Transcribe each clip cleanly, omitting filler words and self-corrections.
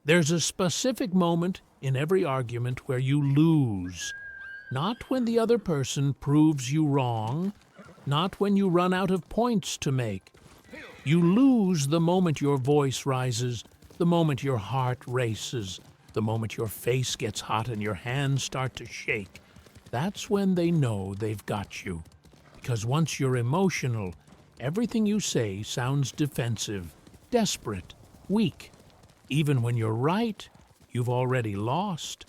There's a specific moment in every argument where you lose. Not when the other person proves you wrong, not when you run out of points to make. You lose the moment your voice rises, the moment your heart races, the moment your face gets hot and your hands start to shake. That's when they know they've got you. Because once you're emotional, everything you say sounds defensive, desperate, weak. Even when you're right, you've already lost.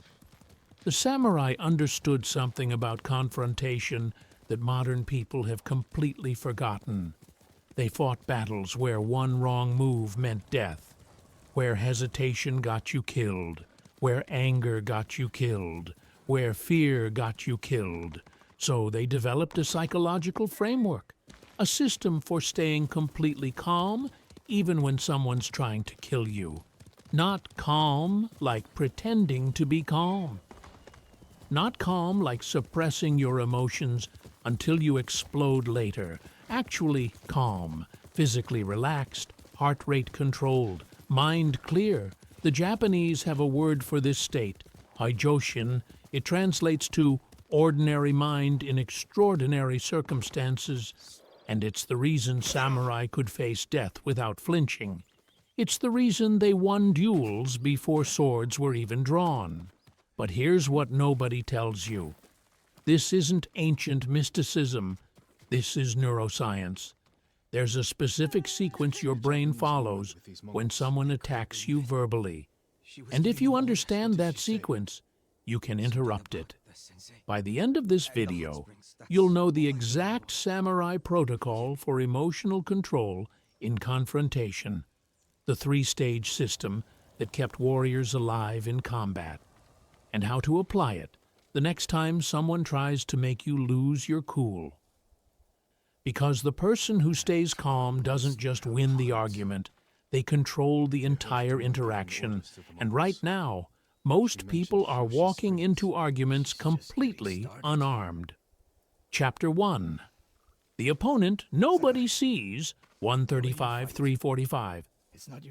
The samurai understood something about confrontation that modern people have completely forgotten. They fought battles where one wrong move meant death, where hesitation got you killed, where anger got you killed, where fear got you killed. So they developed a psychological framework, a system for staying completely calm even when someone's trying to kill you. Not calm like pretending to be calm. Not calm like suppressing your emotions until you explode later. Actually calm, physically relaxed, heart rate controlled, mind clear. The Japanese have a word for this state, haijoshin. It translates to ordinary mind in extraordinary circumstances, and it's the reason samurai could face death without flinching. It's the reason they won duels before swords were even drawn. But here's what nobody tells you. This isn't ancient mysticism. This is neuroscience. There's a specific sequence your brain follows when someone attacks you verbally. And if you understand that sequence, you can interrupt it. By the end of this video, you'll know the exact samurai protocol for emotional control in confrontation, the three-stage system that kept warriors alive in combat, and how to apply it the next time someone tries to make you lose your cool. Because the person who stays calm doesn't just win the argument, they control the entire interaction. And right now, most people are walking into arguments completely unarmed. Chapter 1. The opponent nobody sees, 135-345.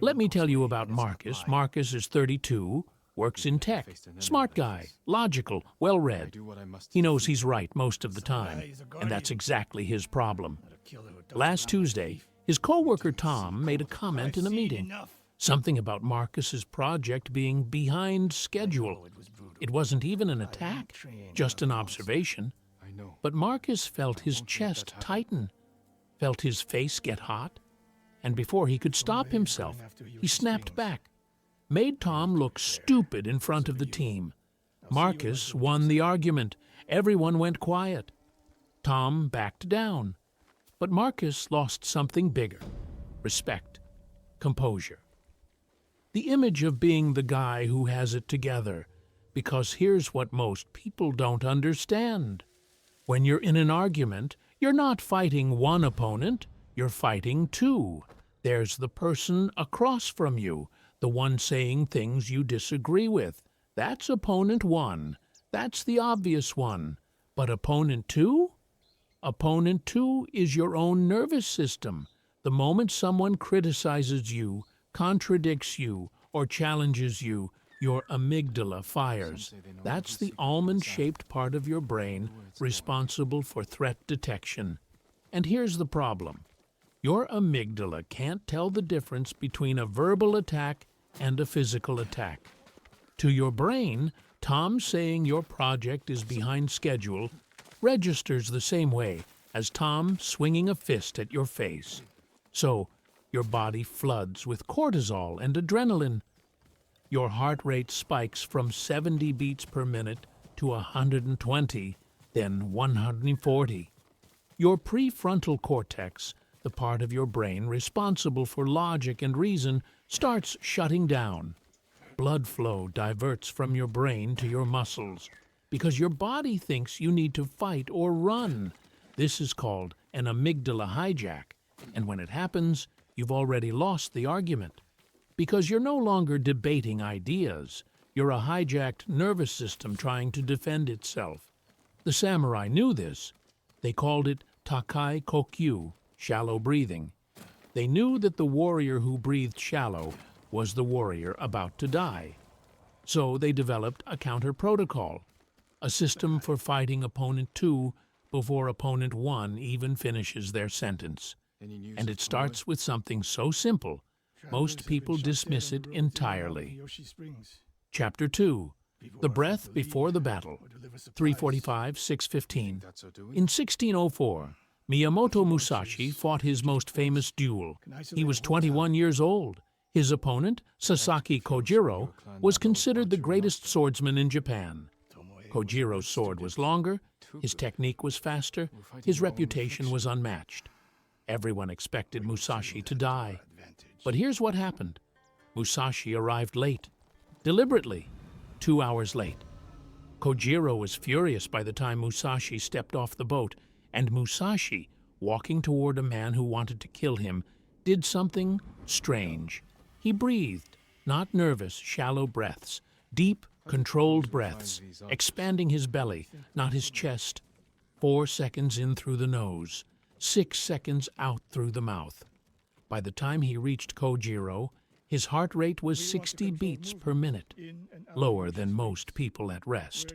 Let me tell you about Marcus. Marcus is 32, works in tech, smart guy, logical, well-read. He knows he's right most of the time, and that's exactly his problem. Last Tuesday, his co-worker Tom made a comment in a meeting. Something about Marcus's project being behind schedule. It wasn't even an attack, just an observation. But Marcus felt his chest tighten, felt his face get hot, and before he could stop himself, he snapped back, made Tom look stupid in front of the team. Marcus won the argument. Everyone went quiet. Tom backed down. But Marcus lost something bigger: respect, composure. The image of being the guy who has it together. Because here's what most people don't understand. When you're in an argument, you're not fighting one opponent, you're fighting two. There's the person across from you, the one saying things you disagree with. That's opponent one. That's the obvious one. But opponent two? Opponent two is your own nervous system. The moment someone criticizes you, contradicts you, or challenges you, your amygdala fires. That's the almond-shaped part of your brain responsible for threat detection. And here's the problem. Your amygdala can't tell the difference between a verbal attack and a physical attack. To your brain, Tom saying your project is behind schedule registers the same way as Tom swinging a fist at your face. So, your body floods with cortisol and adrenaline. Your heart rate spikes from 70 beats per minute to 120, then 140. Your prefrontal cortex, the part of your brain responsible for logic and reason, starts shutting down. Blood flow diverts from your brain to your muscles because your body thinks you need to fight or run. This is called an amygdala hijack, and when it happens, you've already lost the argument. Because you're no longer debating ideas, you're a hijacked nervous system trying to defend itself. The samurai knew this. They called it takai kokyu, shallow breathing. They knew that the warrior who breathed shallow was the warrior about to die. So they developed a counter-protocol, a system for fighting opponent 2 before opponent 1 even finishes their sentence. And it starts with something so simple, most people dismiss it entirely. Chapter 2. The Breath Before the Battle, 345-615. In 1604, Miyamoto Musashi fought his most famous duel. He was 21 years old. His opponent, Sasaki Kojiro, was considered the greatest swordsman in Japan. Kojiro's sword was longer, his technique was faster, his reputation was unmatched. Everyone expected Musashi to die. But here's what happened. Musashi arrived late, deliberately, 2 hours late. Kojiro was furious by the time Musashi stepped off the boat, and Musashi, walking toward a man who wanted to kill him, did something strange. He breathed, not nervous, shallow breaths, deep, controlled breaths, expanding his belly, not his chest. 4 seconds in through the nose, 6 seconds out through the mouth. By the time he reached Kojiro, his heart rate was 60 beats per minute, lower than most people at rest.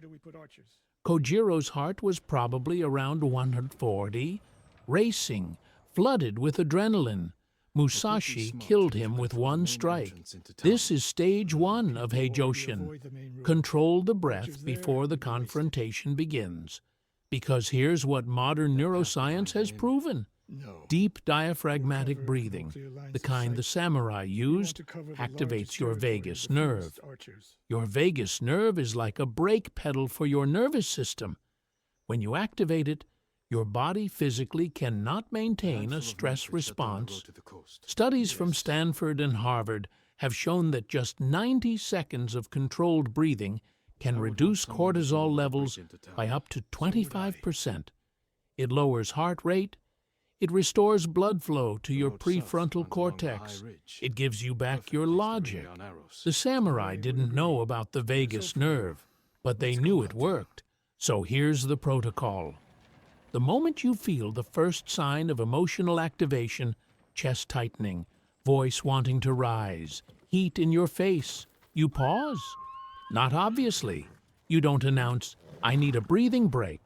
Kojiro's heart was probably around 140, racing, flooded with adrenaline. Musashi killed him with one strike. This is stage 1 of Heijoshin. Control the breath before the confrontation begins. Because here's what modern neuroscience has proven. Deep diaphragmatic breathing, the kind the samurai used, activates your vagus nerve. Your vagus nerve is like a brake pedal for your nervous system. When you activate it, your body physically cannot maintain a stress response. Studies from Stanford and Harvard have shown that just 90 seconds of controlled breathing can reduce cortisol levels by up to 25%. It lowers heart rate. It restores blood flow to your prefrontal cortex. It gives you back your logic. The samurai didn't know about the vagus nerve, but they knew it worked. So here's the protocol. The moment you feel the first sign of emotional activation, chest tightening, voice wanting to rise, heat in your face, you pause. Not obviously. You don't announce, "I need a breathing break."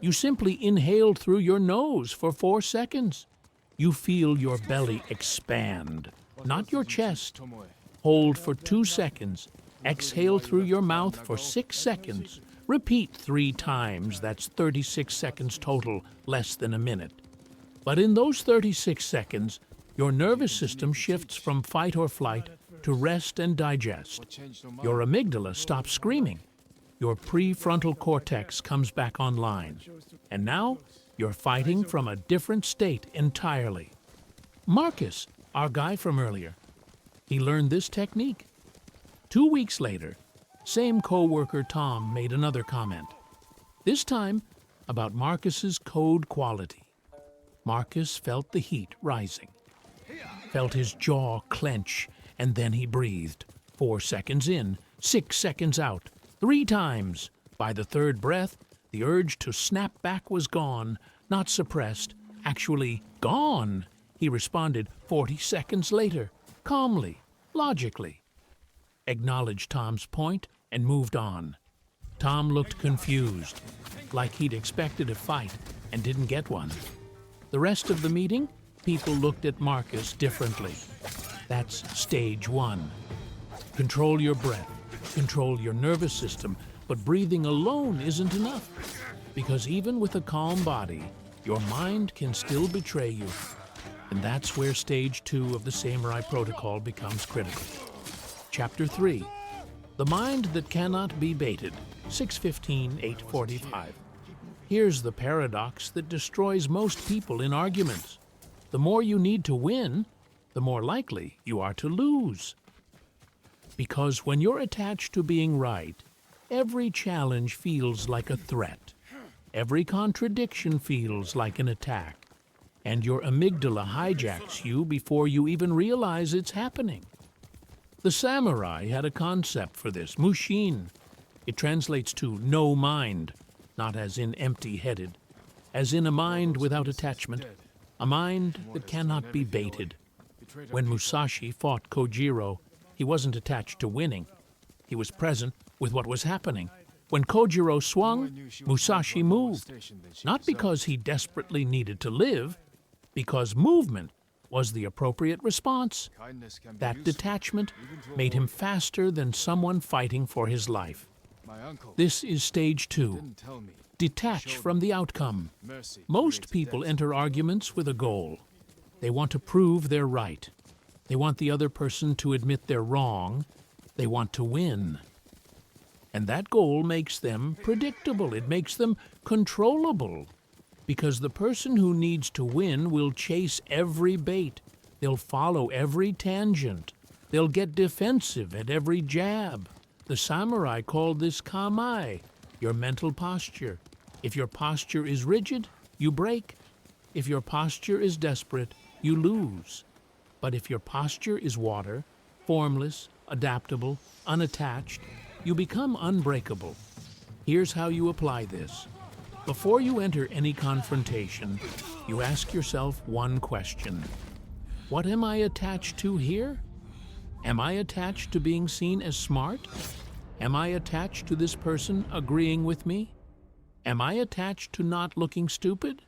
You simply inhale through your nose for 4 seconds. You feel your belly expand, not your chest. Hold for 2 seconds. Exhale through your mouth for 6 seconds. Repeat 3 times. That's 36 seconds total, less than a minute. But in those 36 seconds, your nervous system shifts from fight or flight to rest and digest. Your amygdala stops screaming. Your prefrontal cortex comes back online. And now, you're fighting from a different state entirely. Marcus, our guy from earlier, he learned this technique. 2 weeks later, same co-worker Tom made another comment. This time, about Marcus's code quality. Marcus felt the heat rising, felt his jaw clench, and then he breathed. 4 seconds in, 6 seconds out, 3 times. By the 3rd breath, the urge to snap back was gone, not suppressed, actually gone. He responded 40 seconds later, calmly, logically. Acknowledged Tom's point and moved on. Tom looked confused, like he'd expected a fight and didn't get one. The rest of the meeting, people looked at Marcus differently. That's stage 1. Control your breath, control your nervous system, but breathing alone isn't enough. Because even with a calm body, your mind can still betray you. And that's where stage 2 of the Samurai Protocol becomes critical. Chapter 3. The Mind That Cannot Be Baited, 615-845. Here's the paradox that destroys most people in arguments. The more you need to win, the more likely you are to lose. Because when you're attached to being right, every challenge feels like a threat. Every contradiction feels like an attack. And your amygdala hijacks you before you even realize it's happening. The samurai had a concept for this, mushin. It translates to no mind, not as in empty-headed, as in a mind without attachment, a mind that cannot be baited. When Musashi fought Kojiro, He wasn't attached to winning. He was present with what was happening. When Kojiro swung, Musashi moved. Not because he desperately needed to live, because movement was the appropriate response. That detachment made him faster than someone fighting for his life. This is stage 2. Detach from the outcome. Most people enter arguments with a goal. They want to prove they're right. They want the other person to admit they're wrong. They want to win. And that goal makes them predictable. It makes them controllable. Because the person who needs to win will chase every bait. They'll follow every tangent. They'll get defensive at every jab. The samurai called this kamae, your mental posture. If your posture is rigid, you break. If your posture is desperate, you lose. But if your posture is water, formless, adaptable, unattached, you become unbreakable. Here's how you apply this. Before you enter any confrontation, you ask yourself one question. What am I attached to here? Am I attached to being seen as smart? Am I attached to this person agreeing with me? Am I attached to not looking stupid?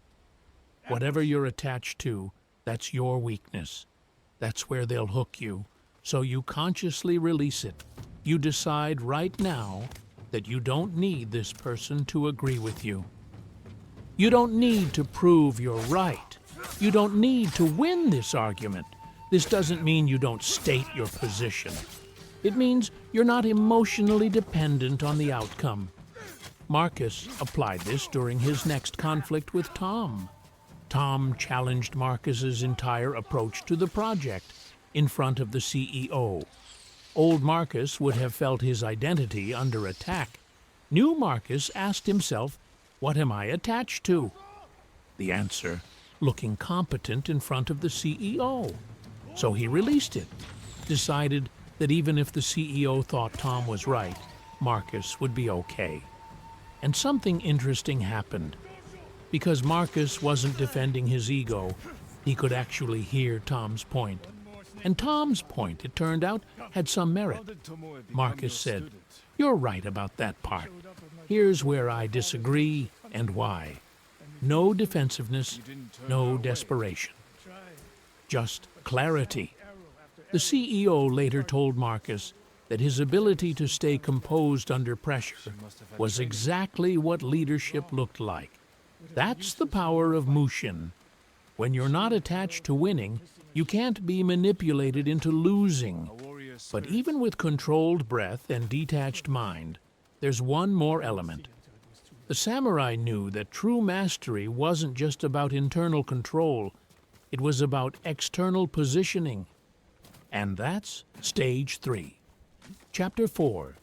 Whatever you're attached to, that's your weakness. That's where they'll hook you. So you consciously release it. You decide right now that you don't need this person to agree with you. You don't need to prove you're right. You don't need to win this argument. This doesn't mean you don't state your position. It means you're not emotionally dependent on the outcome. Marcus applied this during his next conflict with Tom. Tom challenged Marcus's entire approach to the project in front of the CEO. Old Marcus would have felt his identity under attack. New Marcus asked himself, what am I attached to? The answer, looking competent in front of the CEO. So he released it, decided that even if the CEO thought Tom was right, Marcus would be okay. And something interesting happened. Because Marcus wasn't defending his ego, he could actually hear Tom's point. And Tom's point, it turned out, had some merit. Marcus said, "You're right about that part. Here's where I disagree and why. No defensiveness, no desperation. Just clarity." The CEO later told Marcus that his ability to stay composed under pressure was exactly what leadership looked like. That's the power of Mushin. When you're not attached to winning, you can't be manipulated into losing. But even with controlled breath and detached mind, there's one more element. The samurai knew that true mastery wasn't just about internal control, it was about external positioning. And that's stage 3. Chapter 4.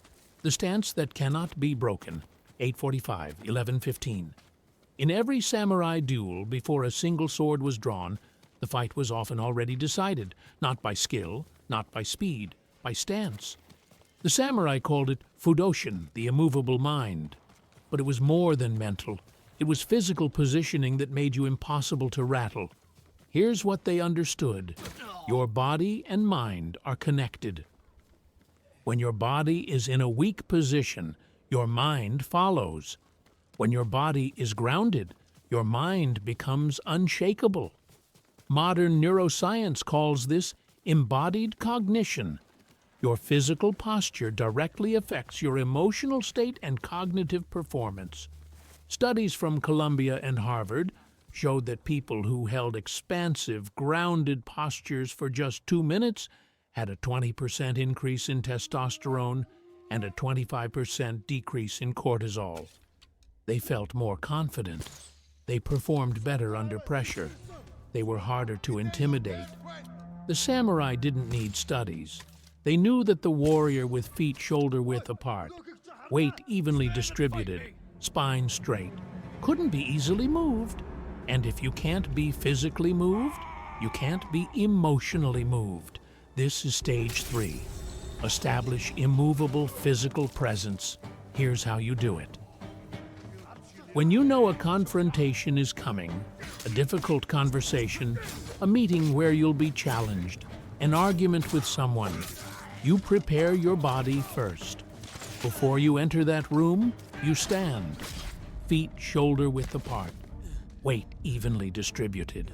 The Stance That Cannot Be Broken, 845, 1115. In every samurai duel, before a single sword was drawn, the fight was often already decided, not by skill, not by speed, by stance. The samurai called it Fudoshin, the immovable mind. But it was more than mental. It was physical positioning that made you impossible to rattle. Here's what they understood. Your body and mind are connected. When your body is in a weak position, your mind follows. When your body is grounded, your mind becomes unshakable. Modern neuroscience calls this embodied cognition. Your physical posture directly affects your emotional state and cognitive performance. Studies from Columbia and Harvard showed that people who held expansive, grounded postures for just 2 minutes had a 20% increase in testosterone and a 25% decrease in cortisol. They felt more confident. They performed better under pressure. They were harder to intimidate. The samurai didn't need studies. They knew that the warrior with feet shoulder-width apart, weight evenly distributed, spine straight, couldn't be easily moved. And if you can't be physically moved, you can't be emotionally moved. This is stage 3. Establish immovable physical presence. Here's how you do it. When you know a confrontation is coming, a difficult conversation, a meeting where you'll be challenged, an argument with someone, You prepare your body first. Before you enter that room, you stand, feet shoulder-width apart, weight evenly distributed,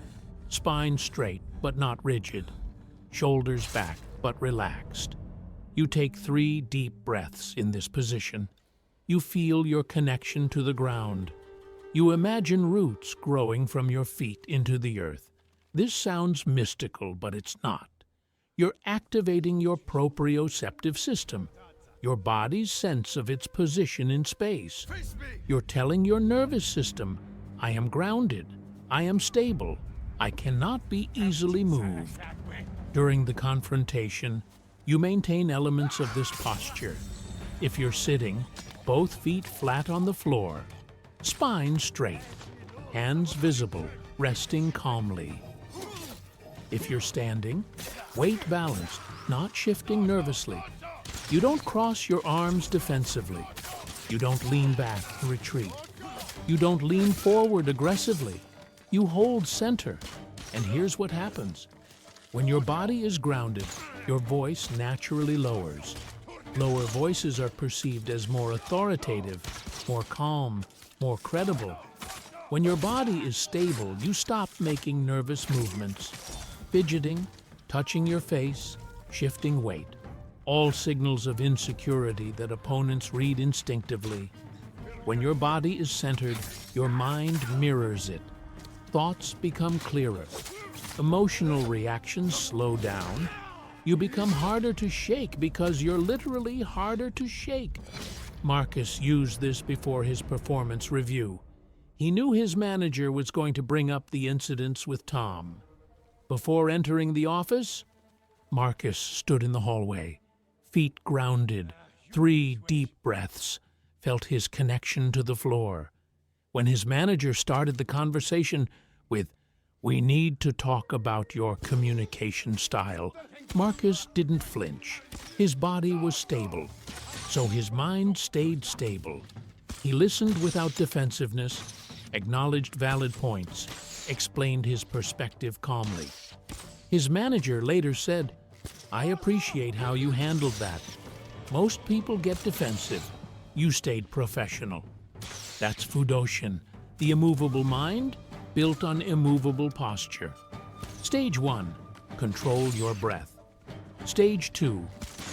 spine straight but not rigid, shoulders back but relaxed. You take 3 deep breaths in this position. You feel your connection to the ground. You imagine roots growing from your feet into the earth. This sounds mystical, but it's not. You're activating your proprioceptive system, your body's sense of its position in space. You're telling your nervous system, I am grounded, I am stable, I cannot be easily moved. During the confrontation, you maintain elements of this posture. If you're sitting, both feet flat on the floor, spine straight, hands visible, resting calmly. If you're standing, weight balanced, not shifting nervously. You don't cross your arms defensively. You don't lean back to retreat. You don't lean forward aggressively. You hold center. And here's what happens. When your body is grounded, your voice naturally lowers. Lower voices are perceived as more authoritative, more calm, more credible. When your body is stable, you stop making nervous movements, fidgeting, touching your face, shifting weight. All signals of insecurity that opponents read instinctively. When your body is centered, your mind mirrors it. Thoughts become clearer. Emotional reactions slow down. You become harder to shake because you're literally harder to shake. Marcus used this before his performance review. He knew his manager was going to bring up the incidents with Tom. Before entering the office, Marcus stood in the hallway, feet grounded, 3 deep breaths, felt his connection to the floor. When his manager started the conversation with, "We need to talk about your communication style," Marcus didn't flinch. His body was stable, so his mind stayed stable. He listened without defensiveness, acknowledged valid points, explained his perspective calmly. His manager later said, "I appreciate how you handled that. Most people get defensive. You stayed professional." That's Fudoshin, the immovable mind built on immovable posture. Stage 1, control your breath. Stage 2,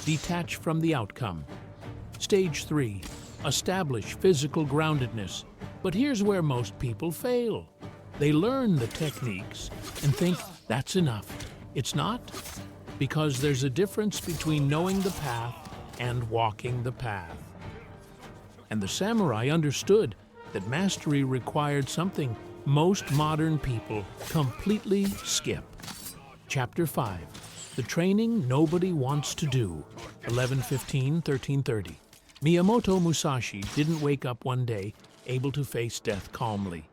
detach from the outcome. Stage 3, establish physical groundedness. But here's where most people fail. They learn the techniques and think that's enough. It's not, because there's a difference between knowing the path and walking the path. And the samurai understood that mastery required something most modern people completely skip. Chapter 5, the training nobody wants to do, 11/15/1330. Miyamoto Musashi didn't wake up one day able to face death calmly.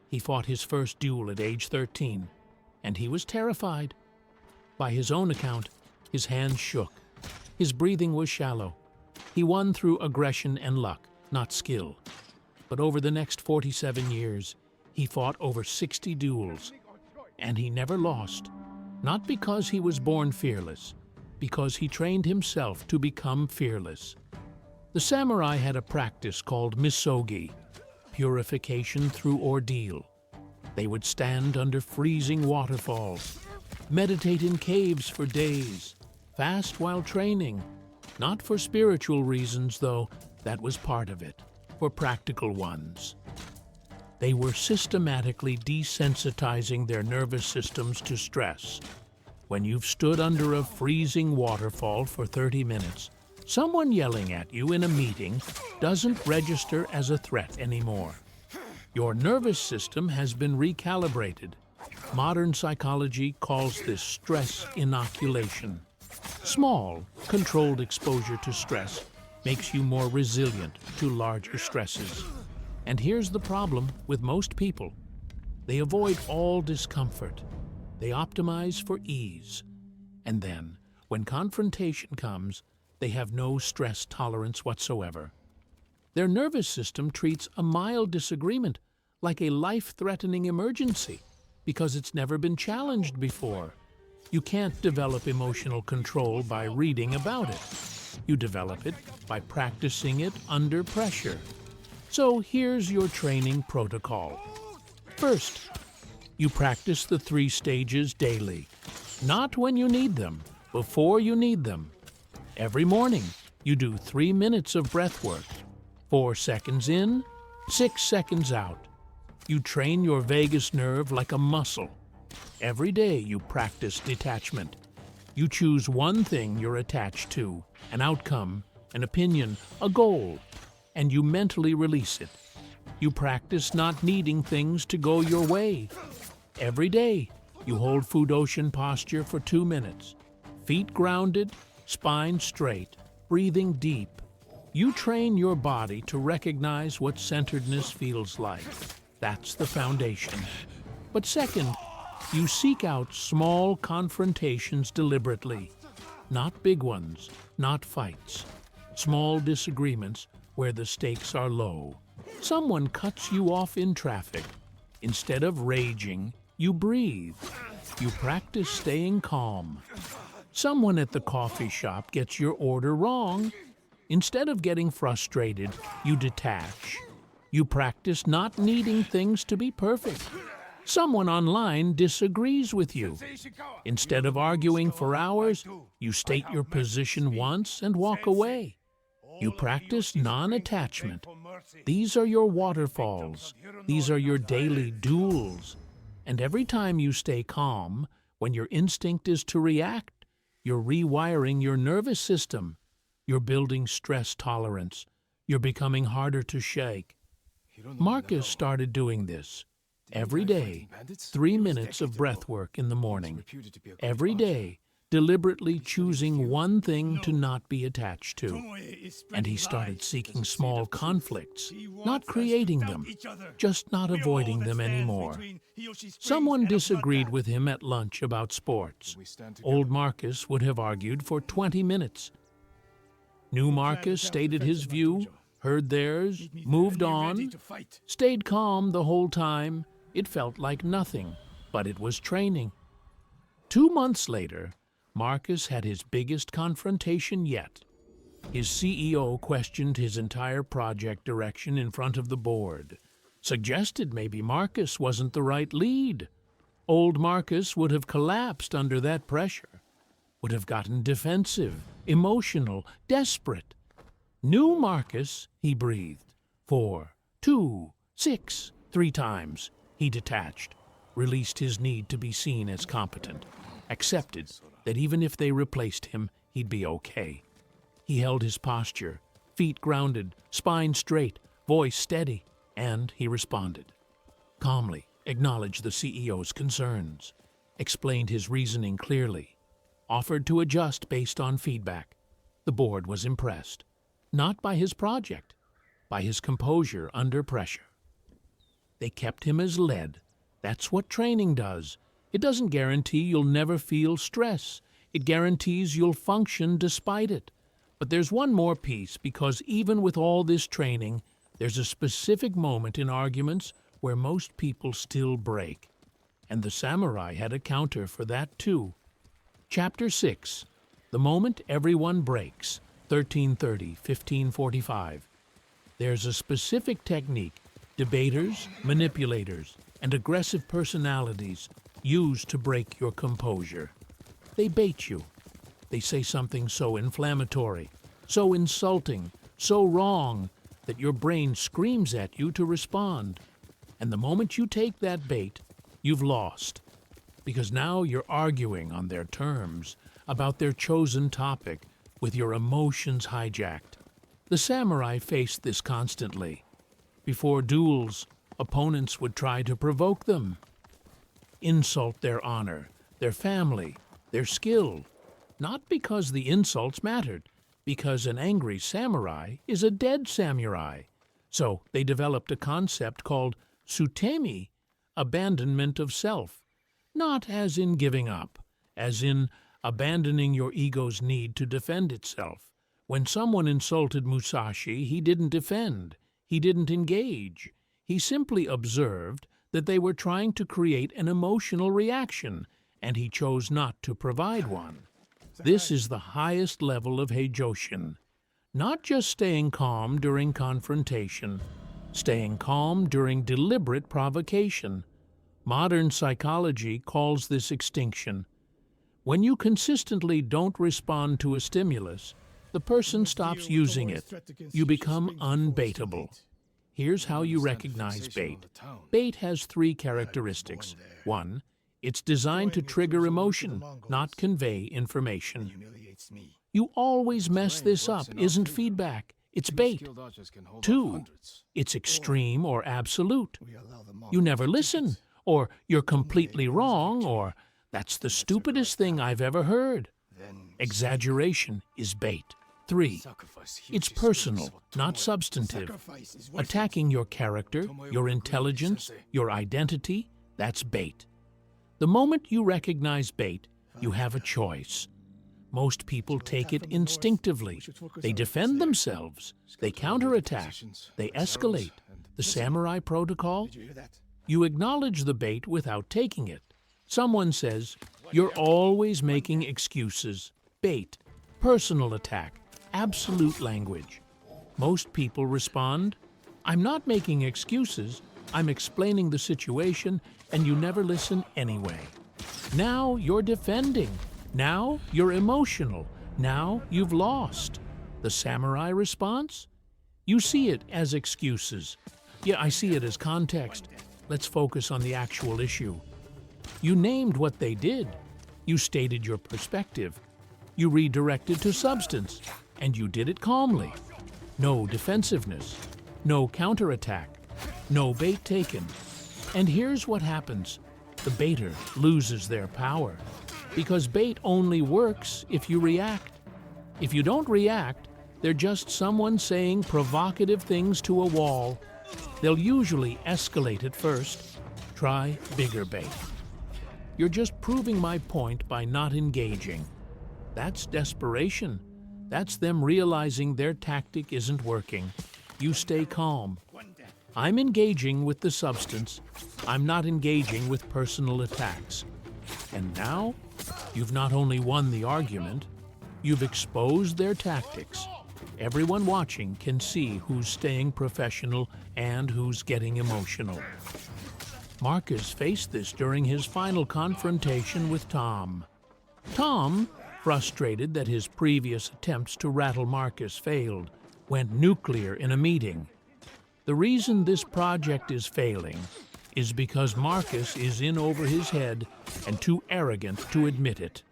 He fought his first duel at age 13, and he was terrified. By his own account, his hands shook. His breathing was shallow. He won through aggression and luck, not skill. But over the next 47 years, he fought over 60 duels, and he never lost. Not because he was born fearless, because he trained himself to become fearless. The samurai had a practice called misogi, purification through ordeal. They would stand under freezing waterfalls, meditate in caves for days, fast while training. Not for spiritual reasons, though, that was part of it, for practical ones. They were systematically desensitizing their nervous systems to stress. When you've stood under a freezing waterfall for 30 minutes, someone yelling at you in a meeting doesn't register as a threat anymore. Your nervous system has been recalibrated. Modern psychology calls this stress inoculation. Small, controlled exposure to stress makes you more resilient to larger stresses. And here's the problem with most people. They avoid all discomfort. They optimize for ease. And then, when confrontation comes, they have no stress tolerance whatsoever. Their nervous system treats a mild disagreement like a life-threatening emergency because it's never been challenged before. You can't develop emotional control by reading about it. You develop it by practicing it under pressure. So here's your training protocol. First, you practice the 3 stages daily. Not when you need them, before you need them. Every morning, you do 3 minutes of breath work. 4 seconds in, 6 seconds out. You train your vagus nerve like a muscle. Every day you practice detachment. You choose one thing you're attached to, an outcome, an opinion, a goal, and you mentally release it. You practice not needing things to go your way. Every day, you hold Fudoshin posture for 2 minutes. Feet grounded, spine straight, breathing deep. You train your body to recognize what centeredness feels like. That's the foundation. But second, you seek out small confrontations deliberately. Not big ones, not fights. Small disagreements where the stakes are low. Someone cuts you off in traffic. Instead of raging, you breathe. You practice staying calm. Someone at the coffee shop gets your order wrong. Instead of getting frustrated, you detach. You practice not needing things to be perfect. Someone online disagrees with you. Instead of arguing for hours, you state your position once and walk away. You practice non-attachment. These are your waterfalls. These are your daily duels. And every time you stay calm, when your instinct is to react, you're rewiring your nervous system. You're building stress tolerance. You're becoming harder to shake. Marcus started doing this. Every day, 3 minutes of breath work in the morning. Every day, deliberately choosing one thing to not be attached to. And he started seeking small conflicts, not creating them, just not avoiding them anymore. Someone disagreed with him at lunch about sports. Old Marcus would have argued for 20 minutes. New Marcus stated his view, heard theirs, moved on, stayed calm the whole time. It felt like nothing, but it was training. 2 months later, Marcus had his biggest confrontation yet. His CEO questioned his entire project direction in front of the board, suggested maybe Marcus wasn't the right lead. Old Marcus would have collapsed under that pressure, would have gotten defensive, emotional, desperate. New Marcus, he breathed. 4, 2, 6, 3 times. He detached, released his need to be seen as competent, accepted that even if they replaced him, he'd be okay. He held his posture, feet grounded, spine straight, voice steady, and he responded. Calmly acknowledged the CEO's concerns, explained his reasoning clearly, offered to adjust based on feedback. The board was impressed, not by his project, by his composure under pressure. They kept him as lead. That's what training does. It doesn't guarantee you'll never feel stress. It guarantees you'll function despite it. But there's one more piece, because even with all this training, there's a specific moment in arguments where most people still break. And the samurai had a counter for that too. Chapter 6. The moment everyone breaks. 1330, 1545. There's a specific technique debaters, manipulators, and aggressive personalities use to break your composure. They bait you. They say something so inflammatory, so insulting, so wrong, that your brain screams at you to respond. And the moment you take that bait, you've lost. Because now you're arguing on their terms, about their chosen topic, with your emotions hijacked. The samurai faced this constantly. Before duels, opponents would try to provoke them, insult their honor, their family, their skill, not because the insults mattered, because an angry samurai is a dead samurai. So they developed a concept called sutemi, abandonment of self, not as in giving up, as in abandoning your ego's need to defend itself. When someone insulted Musashi, he didn't defend. He didn't engage. He simply observed that they were trying to create an emotional reaction, and he chose not to provide one. This is the highest level of Heijoshin. Not just staying calm during confrontation, staying calm during deliberate provocation. Modern psychology calls this extinction. When you consistently don't respond to a stimulus, the person stops using it. You become unbaitable. Here's how you recognize bait. Bait has 3 characteristics. 1, it's designed to trigger emotion, not convey information. You always mess this up isn't feedback, it's bait. 2, it's extreme or absolute. You never listen, or you're completely wrong, or that's the stupidest thing I've ever heard. Exaggeration is bait. 3, it's personal, not substantive. Attacking your character, your intelligence, your identity, that's bait. The moment you recognize bait, you have a choice. Most people take it instinctively. They defend themselves. They counterattack. They escalate. The samurai protocol? You acknowledge the bait without taking it. Someone says, "You're always making excuses." Bait. Personal attack. Absolute language. Most people respond, "I'm not making excuses. I'm explaining the situation, and you never listen anyway." Now you're defending. Now you're emotional. Now you've lost. The samurai response? You see it as excuses. Yeah, I see it as context. Let's focus on the actual issue. You named what they did. You stated your perspective. You redirected to substance, and you did it calmly. No defensiveness. No counterattack. No bait taken. And here's what happens. The baiter loses their power. Because bait only works if you react. If you don't react, they're just someone saying provocative things to a wall. They'll usually escalate at first. Try bigger bait. You're just proving my point by not engaging. That's desperation. That's them realizing their tactic isn't working. You stay calm. I'm engaging with the substance. I'm not engaging with personal attacks. And now, you've not only won the argument, you've exposed their tactics. Everyone watching can see who's staying professional and who's getting emotional. Marcus faced this during his final confrontation with Tom. Tom, frustrated that his previous attempts to rattle Marcus failed, went nuclear in a meeting. The reason this project is failing is because Marcus is in over his head and too arrogant to admit it.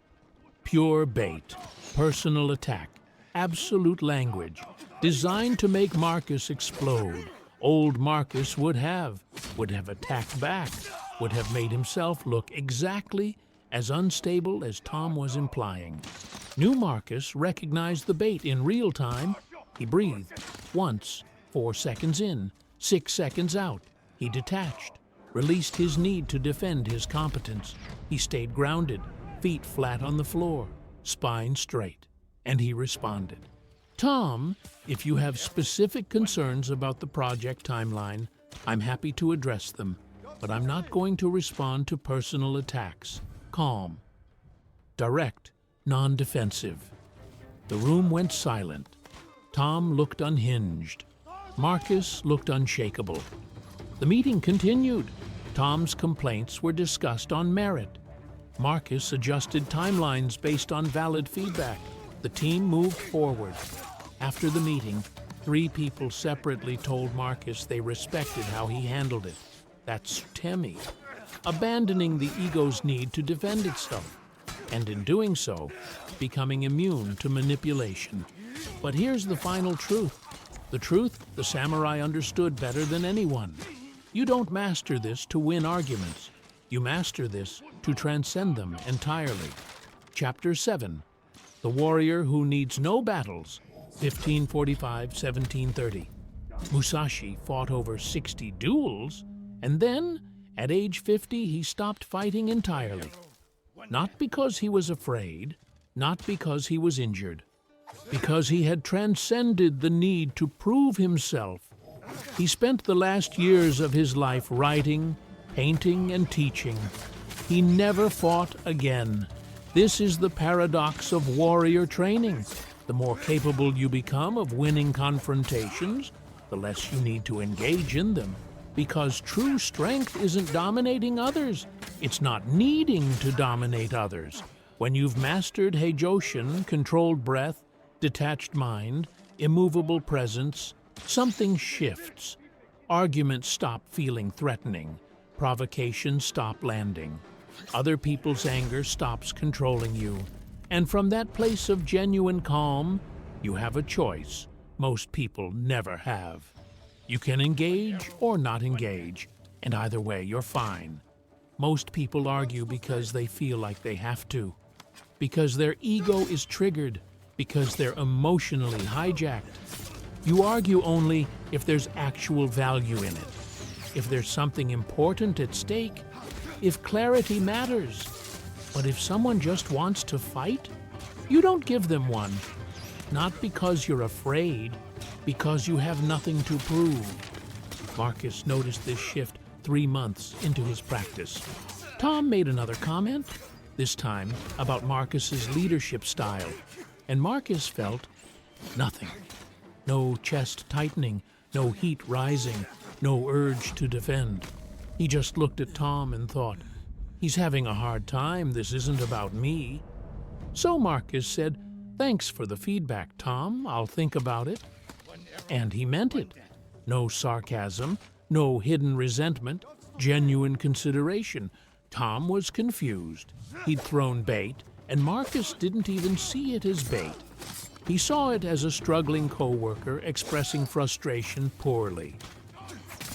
Pure bait, personal attack, absolute language, designed to make Marcus explode. Old Marcus would have attacked back, would have made himself look exactly as unstable as Tom was implying. New Marcus recognized the bait in real time. He breathed once, 4 seconds in, 6 seconds out. He detached, released his need to defend his competence. He stayed grounded, feet flat on the floor, spine straight, and he responded. Tom, if you have specific concerns about the project timeline, I'm happy to address them, but I'm not going to respond to personal attacks. Calm. Direct, non-defensive. The room went silent. Tom looked unhinged. Marcus looked unshakable. The meeting continued. Tom's complaints were discussed on merit. Marcus adjusted timelines based on valid feedback. The team moved forward. After the meeting, 3 people separately told Marcus they respected how he handled it. That's Temi, abandoning the ego's need to defend itself, and in doing so, becoming immune to manipulation. But here's the final truth. The truth the samurai understood better than anyone. You don't master this to win arguments. You master this to transcend them entirely. Chapter 7. The Warrior Who Needs No Battles, 1545-1730. Musashi fought over 60 duels, and then, at age 50, he stopped fighting entirely. Not because he was afraid, not because he was injured, because he had transcended the need to prove himself. He spent the last years of his life writing, painting, and teaching. He never fought again. This is the paradox of warrior training. The more capable you become of winning confrontations, the less you need to engage in them. Because true strength isn't dominating others. It's not needing to dominate others. When you've mastered Heijoshin, controlled breath, detached mind, immovable presence, something shifts. Arguments stop feeling threatening. Provocations stop landing. Other people's anger stops controlling you. And from that place of genuine calm, you have a choice most people never have. You can engage or not engage, and either way you're fine. Most people argue because they feel like they have to, because their ego is triggered, because they're emotionally hijacked. You argue only if there's actual value in it, if there's something important at stake, if clarity matters. But if someone just wants to fight, you don't give them one. Not because you're afraid, because you have nothing to prove. Marcus noticed this shift 3 months into his practice. Tom made another comment, this time about Marcus's leadership style, and Marcus felt nothing. No chest tightening, no heat rising, no urge to defend. He just looked at Tom and thought, he's having a hard time, this isn't about me. So Marcus said, thanks for the feedback, Tom, I'll think about it. And he meant it. No sarcasm, no hidden resentment, genuine consideration. Tom was confused. He'd thrown bait, and Marcus didn't even see it as bait. He saw it as a struggling co-worker expressing frustration poorly.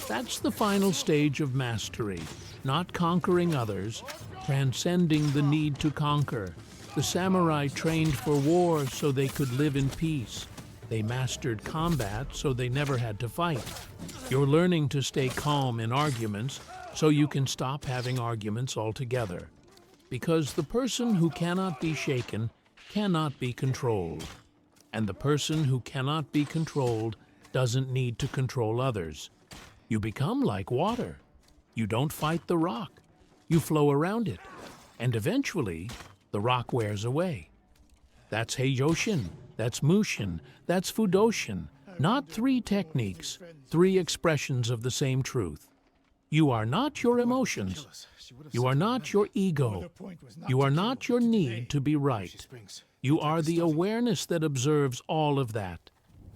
That's the final stage of mastery, not conquering others, transcending the need to conquer. The samurai trained for war so they could live in peace. They mastered combat so they never had to fight. You're learning to stay calm in arguments so you can stop having arguments altogether. Because the person who cannot be shaken cannot be controlled. And the person who cannot be controlled doesn't need to control others. You become like water. You don't fight the rock. You flow around it. And eventually, the rock wears away. That's Heijoshin, that's Mushin, that's Fudoshin. Not 3 techniques, 3 expressions of the same truth. You are not your emotions. You are not your ego. You are not your need to be right. You are the awareness that observes all of that.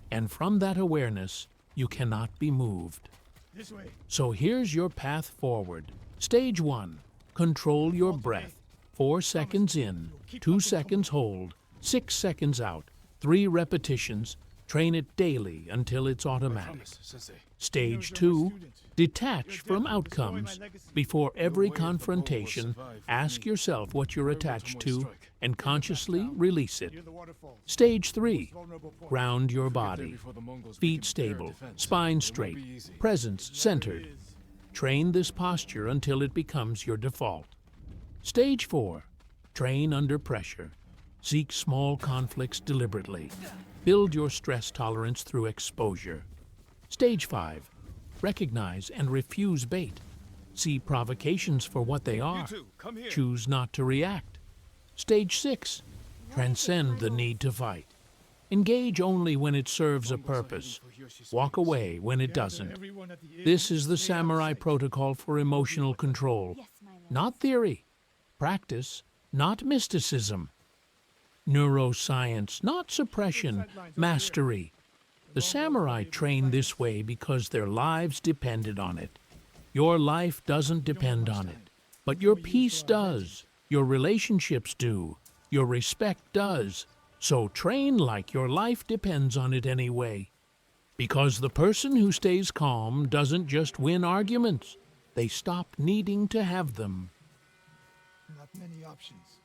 And from that awareness, you cannot be moved. So here's your path forward. Stage 1, control your breath. 4 seconds in, 2 seconds hold, 6 seconds out, 3 repetitions. Train it daily until it's automatic. Stage 2, detach from outcomes. Before every confrontation, ask yourself what you're attached to and consciously release it. Stage 3, ground your body. Feet stable, spine straight, presence centered. Train this posture until it becomes your default. Stage 4, train under pressure. Seek small conflicts deliberately. Build your stress tolerance through exposure. Stage 5, recognize and refuse bait. See provocations for what they are. Choose not to react. Stage 6, transcend the need to fight. Engage only when it serves a purpose. Walk away when it doesn't. This is the samurai protocol for emotional control. Not theory. Practice, not mysticism. Neuroscience, not suppression, mastery. The samurai trained this way because their lives depended on it. Your life doesn't depend on it, but your peace does, your relationships do, your respect does. So train like your life depends on it anyway. Because the person who stays calm doesn't just win arguments, they stop needing to have them. Not many options.